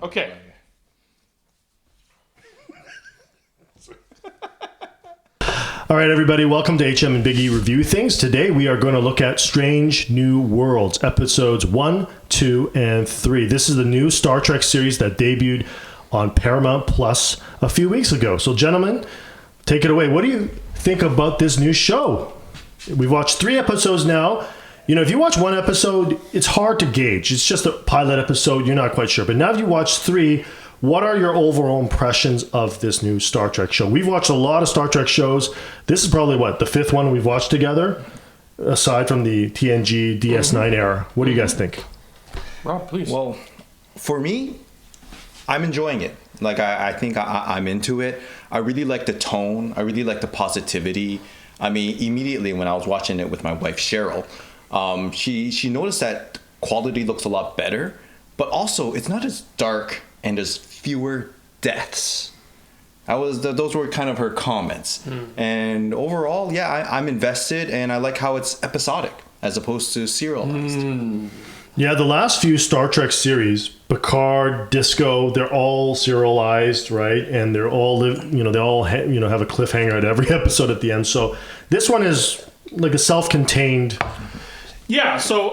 Okay. All right, everybody, welcome to HM and Big E Review Things. Today we are going to look at Strange New Worlds, episodes 1, 2, and 3. This is the new Star Trek series that debuted on Paramount Plus a few weeks ago. So, gentlemen, take it away. What do you think about this new show? We've watched 3 episodes now. You know, if you watch one episode, it's hard to gauge. It's just a pilot episode. You're not quite sure. But now if you watch 3, what are your overall impressions of this new Star Trek show? We've watched a lot of Star Trek shows. This is probably, the 5th one we've watched together, aside from the TNG DS9 era. What do you guys think? Rob, please. Well, for me, I'm enjoying it. I think I'm into it. I really like the tone. I really like the positivity. I mean, immediately when I was watching it with my wife, Cheryl, she noticed that quality looks a lot better, but also it's not as dark and there's fewer deaths. Those were kind of her comments. And overall, yeah, I'm invested, and I like how it's episodic as opposed to serialized. Yeah, the last few Star Trek series, Picard, Disco, they're all serialized, right? And they're all, have a cliffhanger at every episode at the end. So this one is like a self-contained. Yeah, so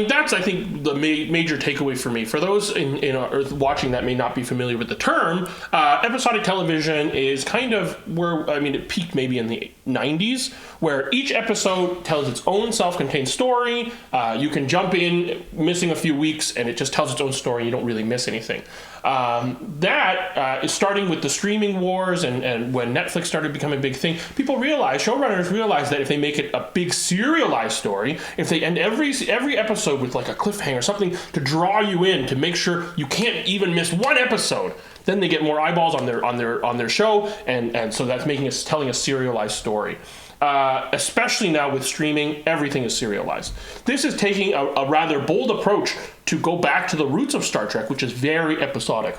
that's I think the major takeaway for me. For those in Earth watching that may not be familiar with the term, episodic television is kind of where it peaked maybe in the 90s, where each episode tells its own self-contained story. You can jump in, missing a few weeks, and it just tells its own story. You don't really miss anything. That is starting with the streaming wars, and when Netflix started becoming a big thing, showrunners realized that if they make it a big serialized story, if they end every episode with like a cliffhanger, something to draw you in, to make sure you can't even miss one episode, then they get more eyeballs on their show, and so that's telling a serialized story. Especially now with streaming, everything is serialized. This is taking a rather bold approach to go back to the roots of Star Trek, which is very episodic.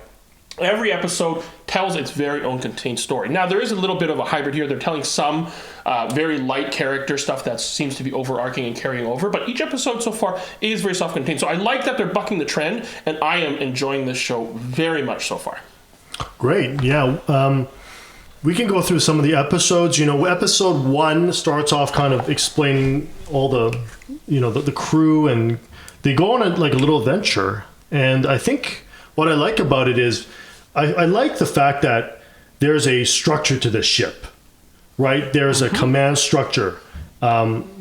Every episode tells its very own contained story. Now, there is a little bit of a hybrid here. They're telling some very light character stuff that seems to be overarching and carrying over, but each episode so far is very self-contained. So I like that they're bucking the trend, and I am enjoying this show very much so far. Great, yeah. We can go through some of the episodes. Episode 1 starts off kind of explaining all the crew, and they go on a little adventure. And I think what I like about it is I like the fact that there's a structure to this ship, right? There's a command structure.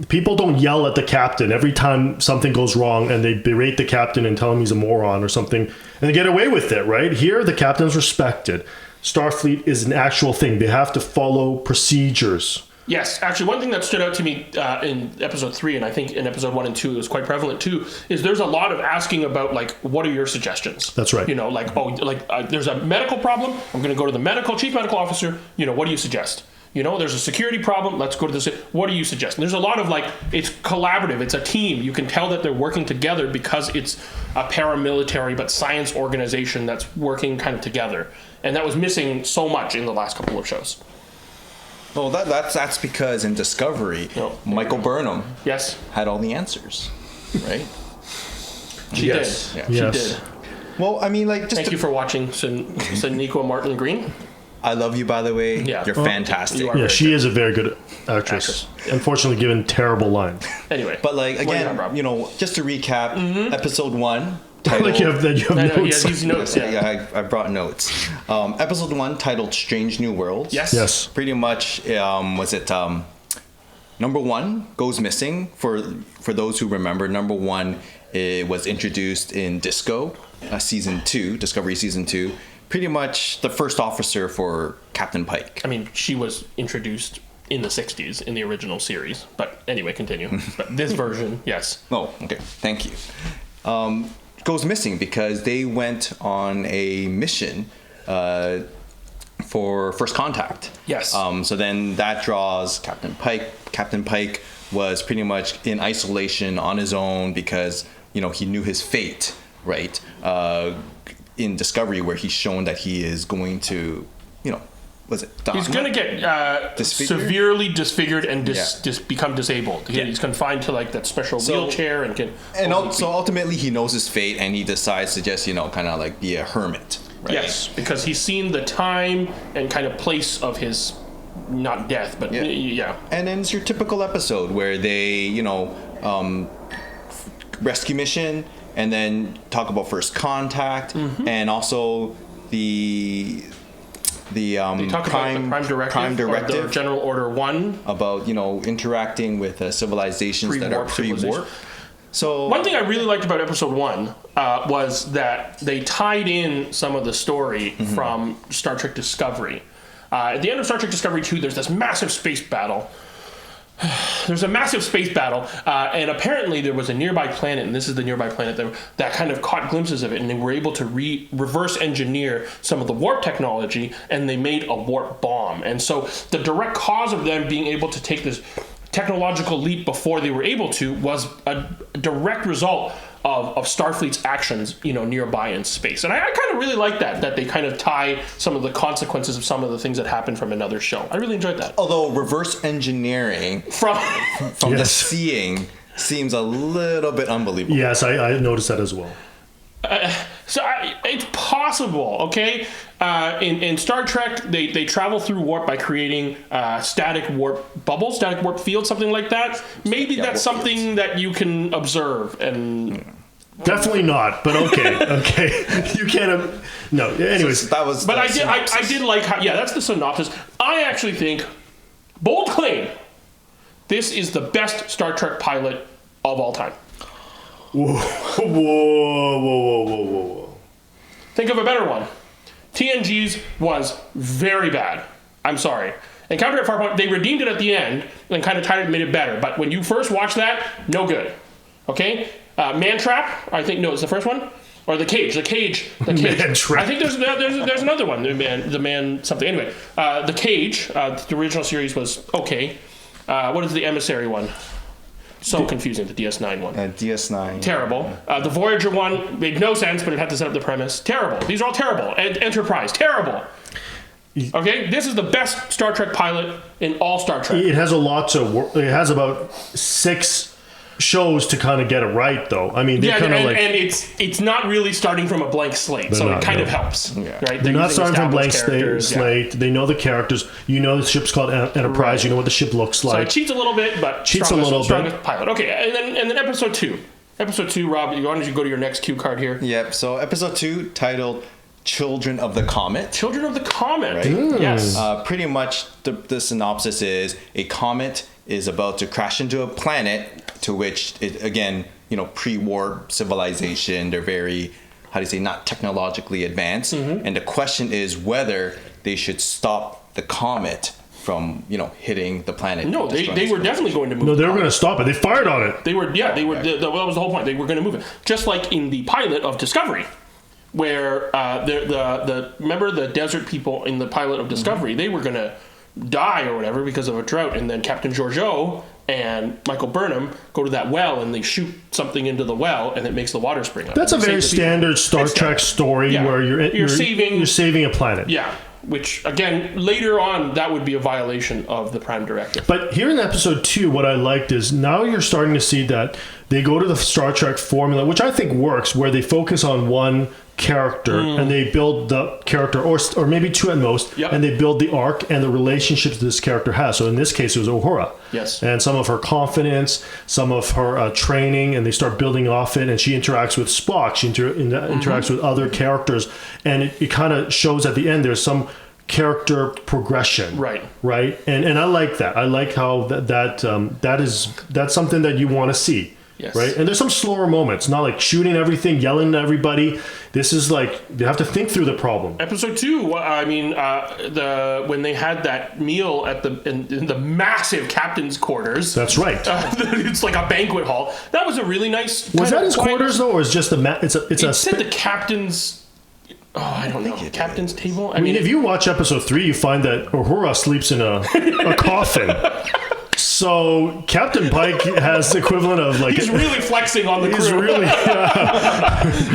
People don't yell at the captain every time something goes wrong, and they berate the captain and tell him he's a moron or something, and they get away with it, right? Here, the captain's respected. Starfleet is an actual thing. They have to follow procedures. Yes, actually, one thing that stood out to me in episode 3, and I think in episode 1 and 2 it was quite prevalent too, is there's a lot of asking about, what are your suggestions? That's right. There's a medical problem. I'm going to go to the chief medical officer. What do you suggest? There's a security problem. Let's go to this. What do you suggest? And there's a lot of it's collaborative. It's a team. You can tell that they're working together because it's a paramilitary but science organization that's working kind of together. And that was missing so much in the last couple of shows. Well, that's because in Discovery, Michael Burnham had all the answers, right? She did. Yeah. She did. Well, Thank you for watching, Sonequa Martin Green. I love you, by the way. Yeah. You're fantastic. Yeah, she is a very good actress. Unfortunately, given terrible lines. Anyway. But again, just to recap, episode 1. Titled, like you have notes. Yeah, these notes. Yeah, I brought notes. Episode 1 titled "Strange New Worlds." Yes. Pretty much, number 1 goes missing. For those who remember, number 1 was introduced in Disco, season 2, Discovery season 2. Pretty much the first officer for Captain Pike. She was introduced in the 60s in the original series. But anyway, continue. But this version, yes. Oh, okay. Thank you. Goes missing because they went on a mission for first contact. Yes. So then that draws Captain Pike. Captain Pike was pretty much in isolation on his own because, he knew his fate, right? In Discovery, where he's shown that he is going to, was it? He's Dogma? going to get Disfigured? severely disfigured and Yeah. become disabled. He's confined to like that special wheelchair and can. So ultimately, he knows his fate, and he decides to just kind of like be a hermit. Right? Yes, because he's seen the time and kind of place of his not death, but yeah. And then it's your typical episode where they rescue mission, and then talk about first contact, and also the They talk prime about the prime directive, or the General Order 1 about interacting with civilizations that are Pre-warp pre-warp. So one thing I really liked about episode 1 was that they tied in some of the story from Star Trek Discovery. At the end of Star Trek Discovery 2, there's this massive space battle. And apparently there was a nearby planet, and this is the nearby planet that kind of caught glimpses of it, and they were able to reverse engineer some of the warp technology, and they made a warp bomb. And so the direct cause of them being able to take this technological leap before they were able to was a direct result of Starfleet's actions, nearby in space. And I kind of really like that they kind of tie some of the consequences of some of the things that happened from another show. I really enjoyed that. Although reverse engineering From the seeing seems a little bit unbelievable. Yes, I noticed that as well. It's possible, okay? In Star Trek, they travel through warp by creating static warp bubbles, static warp fields, something like that. Maybe that's something fields that you can observe and. Definitely not, but okay. You can't. No. Anyways, So that was. But I did like how. Yeah, that's the synopsis. I actually think, bold claim, this is the best Star Trek pilot of all time. Whoa. Think of a better one. TNG's was very bad. I'm sorry. Encounter at Farpoint, they redeemed it at the end and kind of tied it and made it better. But when you first watch that, no good. Okay? Man Trap, I think, no, it's the first one. Or The Cage. The Cage. Man Trap. I think there's another one. The man something. Anyway, The Cage, the original series was okay. What is the Emissary one? So confusing, the DS9 one. DS9. Terrible. The Voyager one made no sense, but it had to set up the premise. Terrible. These are all terrible. Enterprise, terrible. Okay, this is the best Star Trek pilot in all Star Trek. It has a lot to work. It has about 6 shows to kind of get it right, though. I mean, and it's not really starting from a blank slate, so it kind of helps. Yeah. Right? They're not starting from a blank characters, slate. They know the characters. You know the ship's called Enterprise. Right. You know what the ship looks So like. it cheats a little bit, but strongest pilot. Okay, and then episode 2. Episode 2, Rob, why don't you go to your next cue card here? Yep. So episode 2, titled "Children of the Comet." Children of the Comet. Right? Yes. Pretty much the synopsis is a comet is about to crash into a planet to which it, again, pre-warp civilization. They're very, not technologically advanced. And the question is whether they should stop the comet from, hitting the planet. No, they were definitely going to move. No, they were going to stop it. They fired on it. They were. That was the whole point. They were going to move it, just like in the pilot of Discovery, where remember the desert people in the pilot of Discovery, they were going to die or whatever because of a drought, and then Captain Georgiou and Michael Burnham go to that well and they shoot something into the well and it makes the water spring up. That's a very standard Star Trek story where you're saving a planet. Yeah. Which, again, later on, that would be a violation of the Prime Directive. But here in episode 2, what I liked is now you're starting to see that they go to the Star Trek formula, which I think works, where they focus on one character and they build the character, or maybe 2 at most, and they build the arc and the relationships this character has. So in this case, it was Uhura. Yes. And some of her confidence, some of her training, and they start building off it, and she interacts with Spock, she interacts with other characters, and it kind of shows at the end there's some character progression, right? And I like that. I like how that's something that you want to see. Yes. Right, and there's some slower moments, not like shooting everything, yelling at everybody. This is like you have to think through the problem. Episode 2, I mean, when they had that meal at in the massive captain's quarters. That's right. It's like a banquet hall. That was a really nice. Was that his quarters though, or is just the It said the captain's. Oh, I don't know. Captain's table. I mean, if you watch episode 3, you find that Uhura sleeps in a coffin. So So Captain Pike has the equivalent of like He's really flexing on the crew. he's really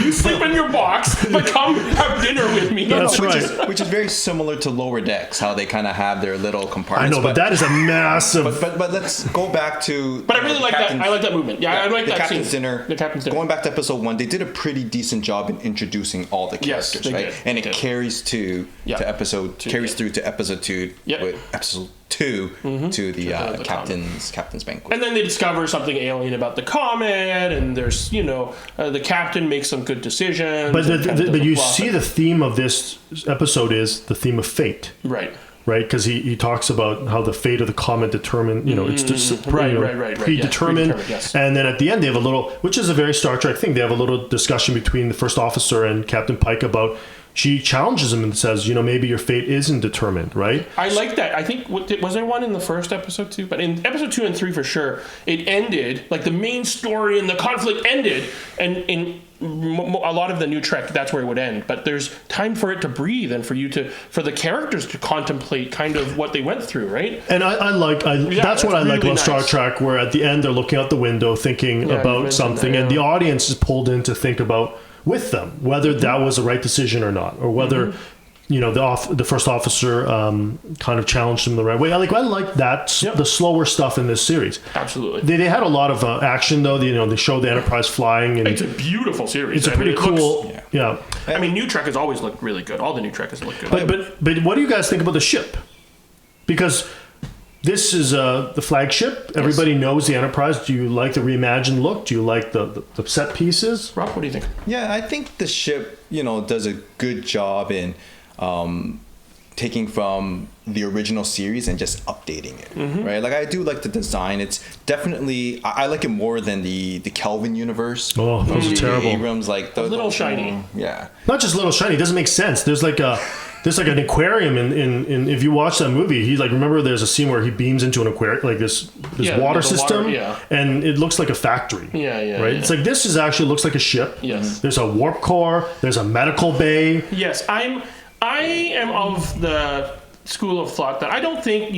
You sleep in your box, but come have dinner with me. That's right. Which is very similar to Lower Decks, how they kind of have their little I compartments. know, but that is a massive. But let's go back to. But I really like that. I like that movement. Yeah, I like the that captain's scene. dinner. The captain's dinner. Going back to episode 1, they did a pretty decent job in introducing all the Yes, characters, they right? did. And They it did. carries to episode through to episode 2. Yep. With episode 2 to the the captain's banquet. And then they discover something alien about the comet, and there's, the captain makes some good decisions. But and kind of but you doesn't see the theme of this episode is the theme of fate. Right. Right, because he talks about how the fate of the comet determined, it's just Right. predetermined. Yes. And then at the end, they have a little, which is a very Star Trek thing. They have a little discussion between the first officer and Captain Pike about. She challenges him and says, maybe your fate isn't determined, right? I like that. I think, was there one in the first episode too? But in episode 2 and 3 for sure, it ended, like the main story and the conflict ended, and in a lot of the new Trek, that's where it would end. But there's time for it to breathe and for the characters to contemplate kind of what they went through, right? And that's what I like really about Star nice. Trek, where at the end they're looking out the window thinking you about mentioned something, that, and the audience is pulled in to think about with them whether that was the right decision or not, or whether the first officer kind of challenged him the right way. I like that the slower stuff in this series. Absolutely. They had a lot of action though. They show the Enterprise flying, and It's a beautiful series. it's a pretty cool. Looks, I mean, new Trek has always looked really good. All the new Trek has looked good. But what do you guys think about the ship? Because this is the flagship. Everybody knows the Enterprise. Do you like the reimagined look? Do you like the set pieces? Rob, what do you think? Yeah, I think the ship, does a good job in taking from the original series and just updating it, right? Like, I do like the design. It's definitely, I like it more than the Kelvin universe. Oh, those are terrible. Abrams, like A little shiny. Yeah. Not just little shiny. It doesn't make sense. There's like an aquarium in if you watch that movie, remember there's a scene where he beams into an aquarium, like this water system, and it looks like a factory. Right? Yeah. It's like this actually looks like a ship. Yes. There's a warp core. There's a medical bay. Yes, I am of the school of thought that I don't think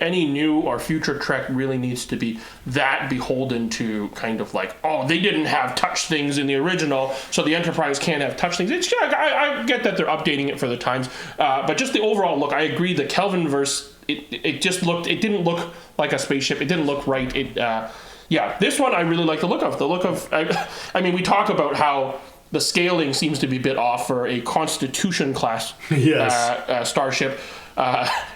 any new or future Trek really needs to be that beholden to kind of like, they didn't have touch things in the original, so the Enterprise can't have touch things. It's I get that they're updating it for the times, but just the overall look, I agree. The Kelvin verse, it didn't look like a spaceship. It didn't look right. This one I really like the look of. I mean, we talk about how the scaling seems to be a bit off for a Constitution class starship.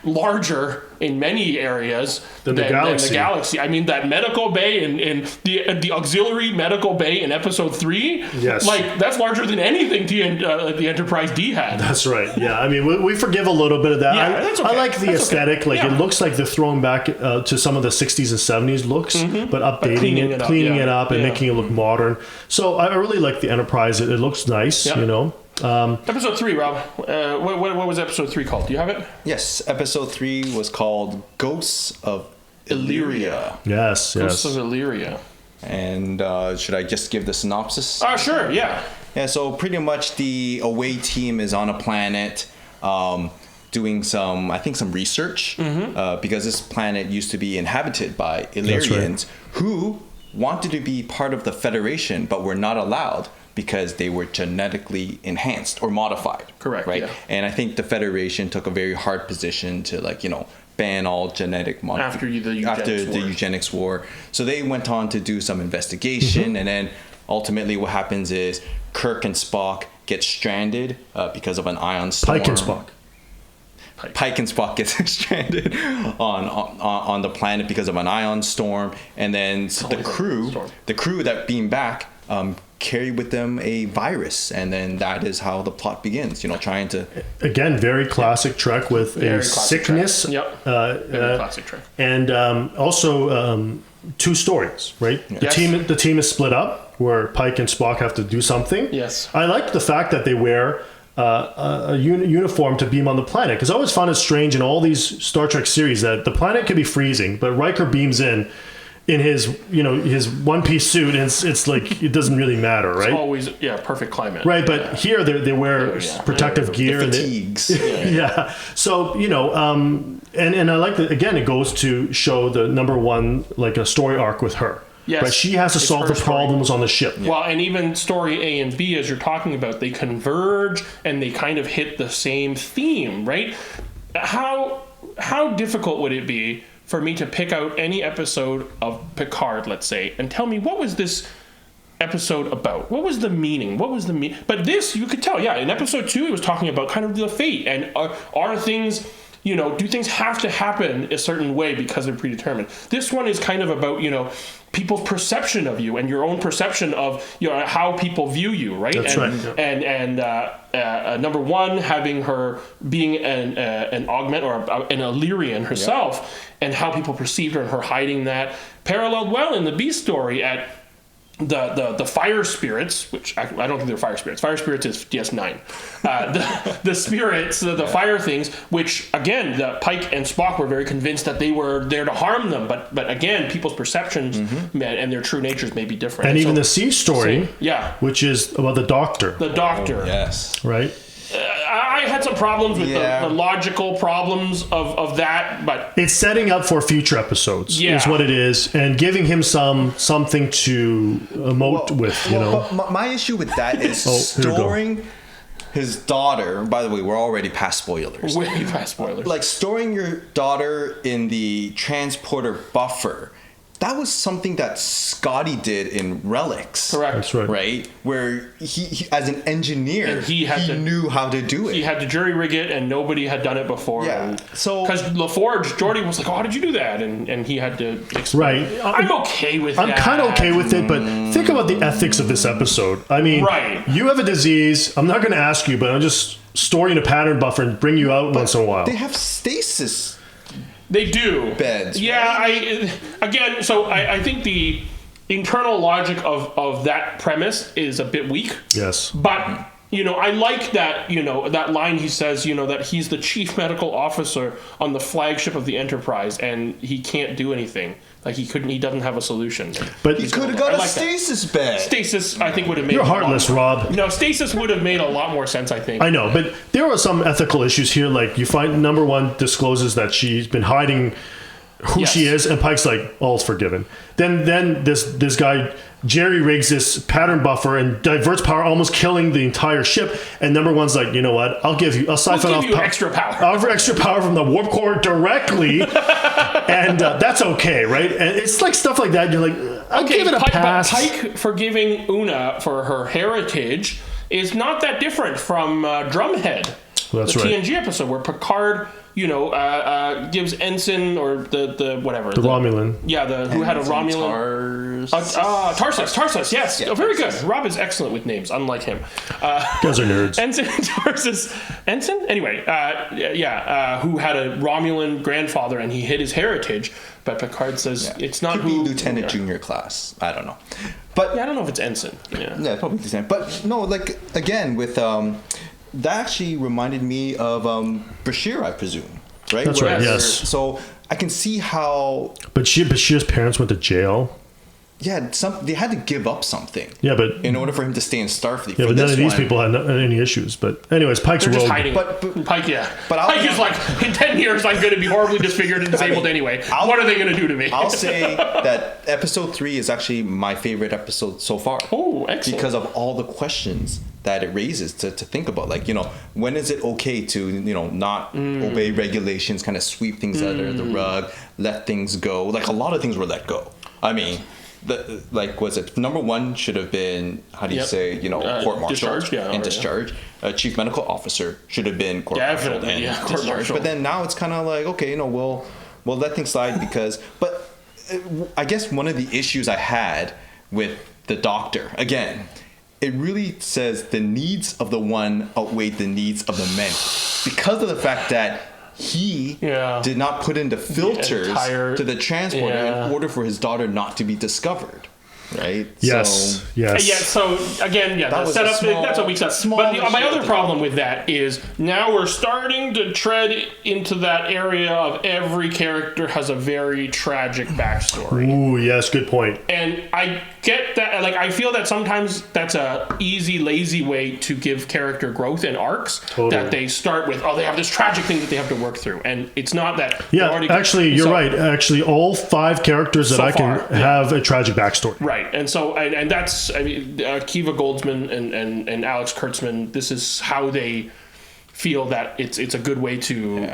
Larger in many areas than the galaxy. I mean, that medical bay in the auxiliary medical bay in episode 3, that's larger than anything the Enterprise D had. That's right. Yeah, I mean, we forgive a little bit of that. Yeah, that's okay. I like the aesthetic. Okay. It looks like they're throwing back to some of the 60s and 70s looks, but updating it, cleaning it up, and making it look modern. So I really like the Enterprise. It looks nice, Episode 3, Rob. What was episode 3 called? Do you have it? Yes, episode 3 was called Ghosts of Illyria. Yes. Ghosts of Illyria. And should I just give the synopsis? Sure, yeah. Yeah, so pretty much the away team is on a planet doing some research because this planet used to be inhabited by Illyrians who wanted to be part of the Federation but were not allowed because they were genetically enhanced or modified. Correct. Right. Yeah. And I think the Federation took a very hard position to ban all genetic modification after the eugenics war. So they went on to do some investigation, and then ultimately what happens is Kirk and Spock get stranded because of an ion storm. Pike and Spock. Pike and Spock gets stranded on the planet because of an ion storm, and then the crew that beam back carry with them a virus, and then that is how the plot begins. Trying to again very classic Trek with a sickness. Trek. Yep. Very classic Trek. And also two stories, right? Yes. The team is split up where Pike and Spock have to do something. Yes. I like the fact that they wear a uniform to beam on the planet, because I always found it strange in all these Star Trek series that the planet could be freezing, but Riker beams in in his his one-piece suit, and it's like it doesn't really matter, right? Always, perfect climate. Right, but here they wear protective gear. The fatigues. Yeah. So, and I like that, again, it goes to show the number one, like a story arc with her. Yes. But she has to solve the problems on the ship. Well, and even story A and B, as you're talking about, they converge and they kind of hit the same theme, right? How difficult would it be for me to pick out any episode of Picard, let's say, and tell me what was this episode about? What was the meaning? But this, you could tell, in episode 2, it was talking about kind of the fate and are things, do things have to happen a certain way because they're predetermined? This one is kind of about, people's perception of you and your own perception of how people view you, right? That's right. And number one, having her being an augment or an Illyrian herself, and how people perceived her and her hiding that, paralleled well in the B story at the fire spirits, which I don't think they're fire spirits. Fire spirits is DS9. The spirits, the fire things, which again, the Pike and Spock were very convinced that they were there to harm them. But again, people's perceptions and their true natures may be different. And even the C story, which is about the Doctor. The Doctor. Oh, yes. Right? I had some problems with the logical problems of that, but it's setting up for future episodes is what it is, and giving him something to emote with, But my issue with that is storing his daughter. By the way, we're already past spoilers. Way past spoilers. Like storing your daughter in the transporter buffer. That was something that Scotty did in Relics. Correct. That's right. Right? Where he as an engineer, and he knew how to do it. He had to jury rig it, and nobody had done it before. Yeah. So because LaForge, Geordi was like, "Oh, how did you do that?" And he had to explain. Right. I'm okay with that. I'm kind of okay with it, but think about the ethics of this episode. I mean, you have a disease. I'm not going to ask you, but I'm just storing a pattern buffer and bring you out once in a while. They have stasis. They do. Beds. Yeah, right? I think the internal logic of that premise is a bit weak. Yes. But, I like that, that line he says, that he's the chief medical officer on the flagship of the Enterprise and he can't do anything. Like he doesn't have a solution. But he could have got a stasis bed. Stasis, I think, would have made. You're heartless, Rob. No, stasis would have made a lot more sense, I think. I know, but there are some ethical issues here. Like you find number one discloses that she's been hiding who she is, and Pike's like, all's forgiven. Then this guy jerry rigs this pattern buffer and diverts power, almost killing the entire ship. And number one's like, you know what? I'll siphon off extra power. I'll offer extra power from the warp core directly, and that's okay, right? And it's like stuff like that. You're like, I'll give it a pass. Pike forgiving Una for her heritage is not that different from Drumhead, well, that's the right. TNG episode where Picard, gives Ensign or the whatever the Romulan. Yeah, who had a Romulan. Tarsus. Yes, very good. Rob is excellent with names, unlike him. Guys are nerds. Ensign Tarsus. Ensign. Anyway, who had a Romulan grandfather and he hid his heritage, but Picard says it's not. Could be Lieutenant Junior class. I don't know, but I don't know if it's Ensign. Yeah, probably Lieutenant. But no, like again with that actually reminded me of Bashir, I presume, right? That's right. Yes. So I can see how. But Bashir's parents went to jail. Yeah, they had to give up something. Yeah, but in order for him to stay in Starfleet. Yeah, but none of these people had any issues. But anyways, Pike's They're rogue. just hiding. But Pike, But Pike is like, in 10 years, I'm going to be horribly disfigured and disabled anyway. What are they going to do to me? I'll say that episode 3 is actually my favorite episode so far. Oh, excellent. Because of all the questions that it raises to think about. Like, when is it okay to, not obey regulations, kind of sweep things under the rug, let things go? Like, a lot of things were let go. I mean... was it number one should have been court martial and discharge. Chief medical officer should have been court martial and discharge. But then now it's kind of like we'll let things slide because. But I guess one of the issues I had with the Doctor again, it really says the needs of the one outweigh the needs of the many because of the fact that. He did not put in the filters to the transporter in order for his daughter not to be discovered. right? Yes. So, Yes. Yeah, so again, the was a setup, small- that's a weak setup. small But my issue. other problem with that is now we're starting to tread into that area of every character has a very tragic backstory. Ooh, yes. Good point. And I get that, like, I feel that sometimes that's a easy, lazy way to give character growth and arcs. Totally. That they start with, they have this tragic thing that they have to work through. And it's not that. Yeah, already, actually, you're so- right. Actually, all 5 characters that So I can far, yeah. have a tragic backstory. Right, and so and that's Kiva Goldsman and Alex Kurtzman. This is how they feel that it's a good way to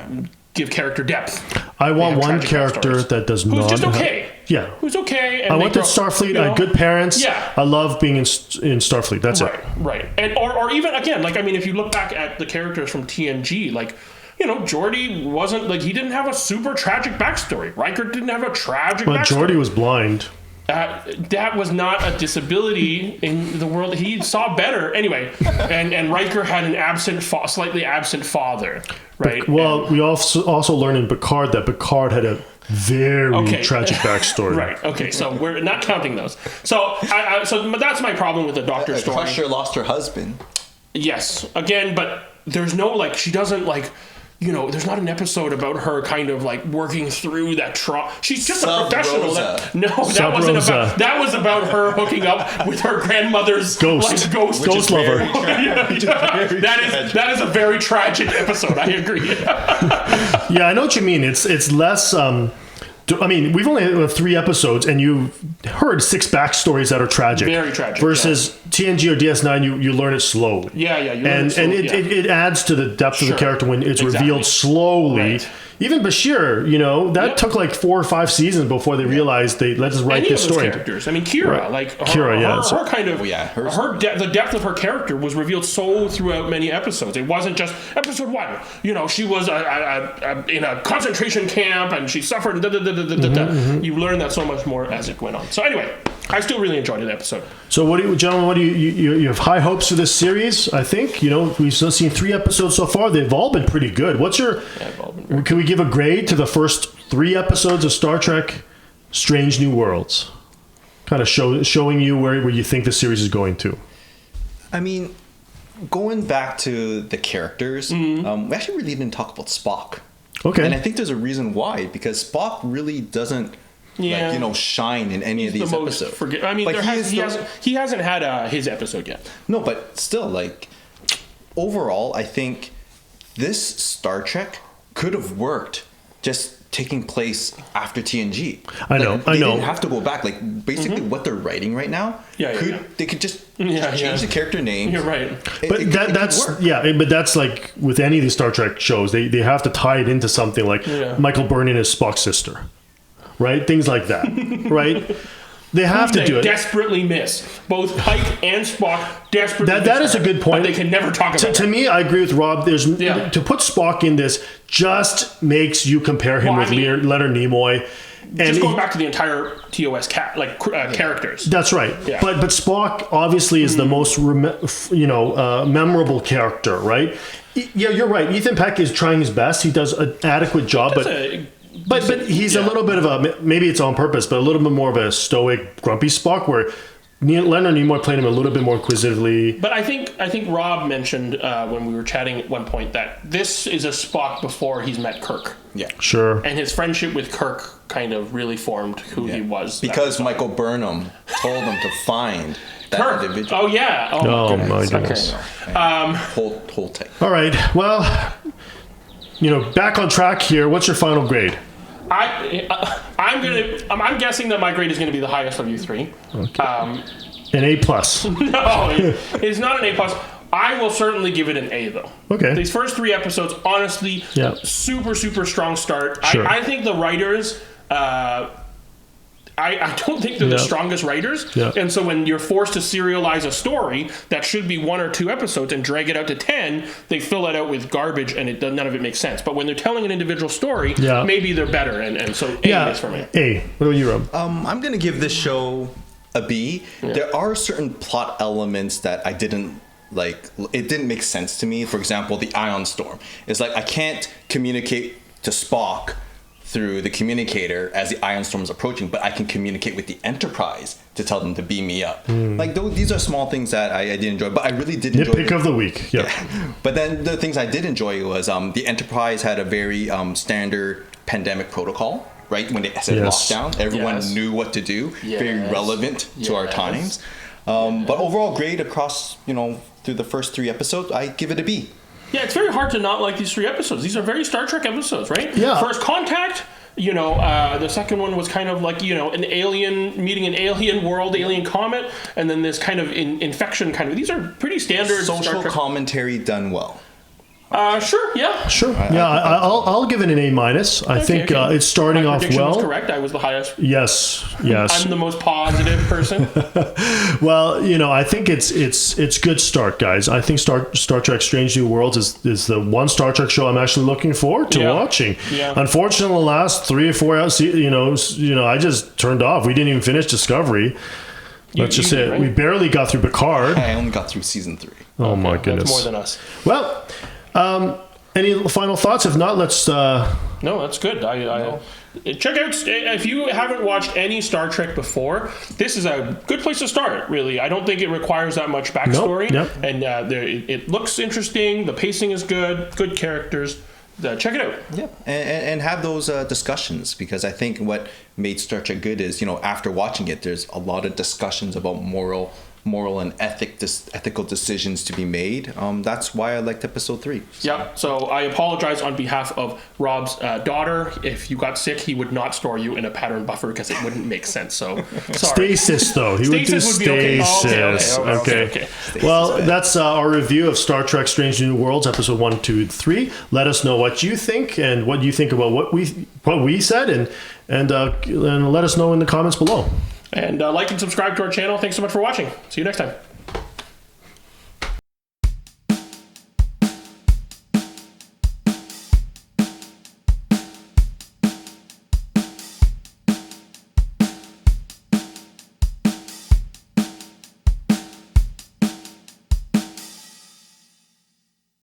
give character depth. I want They have one tragic character backstories. that does Who's not. just okay. Yeah. Who's okay. And I they want that grow- Starfleet. you know? Good parents. Yeah. I love being in Starfleet. That's Right, it. right, and or even again, like, I mean, if you look back at the characters from TNG, like, you know, Geordi wasn't like, he didn't have a super tragic backstory. Riker didn't have a tragic But backstory. Geordi was blind. That was not a disability in the world. He saw better anyway, and Riker had an slightly absent father, right? Well, we also learned in Picard that Picard had a very Okay. tragic backstory. Right. Okay. So we're not counting those. So but that's my problem with the Doctor story. Crusher lost her husband. Yes. Again, but there's no, like, she doesn't, like, you know, there's not an episode about her kind of like working through that trauma. She's just Sub a professional. Rosa. That wasn't Rosa. about. That was about her hooking up with her grandmother's Ghost. like, ghost lover. That is a very tragic episode. I agree. Yeah, I know what you mean. It's less. I mean, we've only had 3 episodes, and you've heard 6 backstories that are tragic. Very tragic, Versus TNG or DS9, you learn it slowly. Yeah. You learn And so- it, yeah. it adds to the depth of Sure. the character when it's Exactly. revealed slowly. Right. Even Bashir, you know, that Yep. took like 4 or 5 seasons before they realized let's just write Any this of those story. characters. I mean, Kira, Right. like Kira, yeah, so- her kind of, the depth of her character was revealed so throughout many episodes. It wasn't just episode 1. You know, she was in a concentration camp and she suffered. You learn that so much more as it went on. So anyway, I still really enjoyed the episode. So, gentlemen, what do you have high hopes for this series? I think we've still seen 3 episodes so far. They've all been pretty good. Can we give a grade to the first 3 episodes of Star Trek: Strange New Worlds? Kind of showing you where you think the series is going to. I mean, going back to the characters, we actually really didn't talk about Spock. Okay. And I think there's a reason why, because Spock really doesn't shine in any of these episodes. He hasn't had his episode yet. No, but still, like, overall, I think this Star Trek could have worked just taking place after TNG. I know. They didn't have to go back. Like, basically, what they're writing right now, they could just change the character names. You're right. But but that's like with any of these Star Trek shows, they have to tie it into something like Michael Burnham is Spock's sister, right? Things like that, right? They have to do it. Desperately miss both Pike and Spock. Desperately. That is a good point. But they can never talk about it. To me, I agree with Rob. To put Spock in this just makes you compare him with Leonard Nimoy. Just going back to the entire TOS characters. That's right. Yeah. But Spock obviously is the most memorable character, right? Yeah, you're right. Ethan Peck is trying his best. He does an adequate job, but he's a little bit of maybe it's on purpose, but a little bit more of a stoic, grumpy Spock, where Leonard Nimoy played him a little bit more inquisitively. But I think Rob mentioned when we were chatting at one point that this is a Spock before he's met Kirk. Yeah. Sure. And his friendship with Kirk kind of really formed who he was. Because Michael Burnham told him to find that Kirk. individual. Oh, yeah. Oh, my goodness. Okay. Hold tight. All right. Well, back on track here. What's your final grade? I'm guessing that my grade is going to be the highest of you 3. Okay. An A+. No, it's not an A+. I will certainly give it an A, though. Okay. These first 3 episodes, honestly, super, super strong start. Sure. I think the writers, I don't think they're the strongest writers. Yeah. And so when you're forced to serialize a story that should be 1 or 2 episodes and drag it out to 10, they fill it out with garbage and none of it makes sense. But when they're telling an individual story, maybe they're better. And so A is for me. A. What about you, Rob? I'm going to give this show a B. Yeah. There are certain plot elements that I didn't like. It didn't make sense to me. For example, the ion storm. It's like I can't communicate to Spock through the communicator as the Iron Storm is approaching, but I can communicate with the Enterprise to tell them to beam me up. Like these are small things that I did enjoy, but I really did enjoy. Nitpick of the week. Yeah. But then the things I did enjoy was the Enterprise had a very standard pandemic protocol. Right when they said lockdown, everyone knew what to do. Very relevant to our times. But overall, great across through the first 3 episodes. I give it a B. Yeah, it's very hard to not like these 3 episodes. These are very Star Trek episodes, right? Yeah. First Contact, the second one was kind of like, an alien meeting an alien world, alien comet, and then this kind of infection kind of. These are pretty standard Social Star Trek commentary done well. Sure, yeah. Sure. Yeah, I'll give it an A-. I think it's starting My off prediction well. was correct. I was the highest. Yes. I'm the most positive person. Well, I think it's good start, guys. I think Star Trek Strange New Worlds is the one Star Trek show I'm actually looking forward to watching. Yeah. Unfortunately, the last 3 or 4 hours, I just turned off. We didn't even finish Discovery. Let's just say it. Right? We barely got through Picard. I only got through season 3. Oh my goodness. That's more than us. Well, any final thoughts? If not, let's. No, that's good. Check out if you haven't watched any Star Trek before. This is a good place to start. Really, I don't think it requires that much backstory, and it looks interesting. The pacing is good. Good characters. Check it out. Yeah, and have those discussions, because I think what made Star Trek good is after watching it, there's a lot of discussions about moral and ethical decisions to be made. That's why I liked episode 3. Yeah, so I apologize on behalf of Rob's daughter. If you got sick, he would not store you in a pattern buffer because it wouldn't make sense. So, sorry. Stasis, though. He Stasis would do stasis. Okay. Well, that's our review of Star Trek Strange New Worlds, episode 1, 2, 3. Let us know what you think and what you think about what we said, and let us know in the comments below. And like and subscribe to our channel. Thanks so much for watching. See you next time.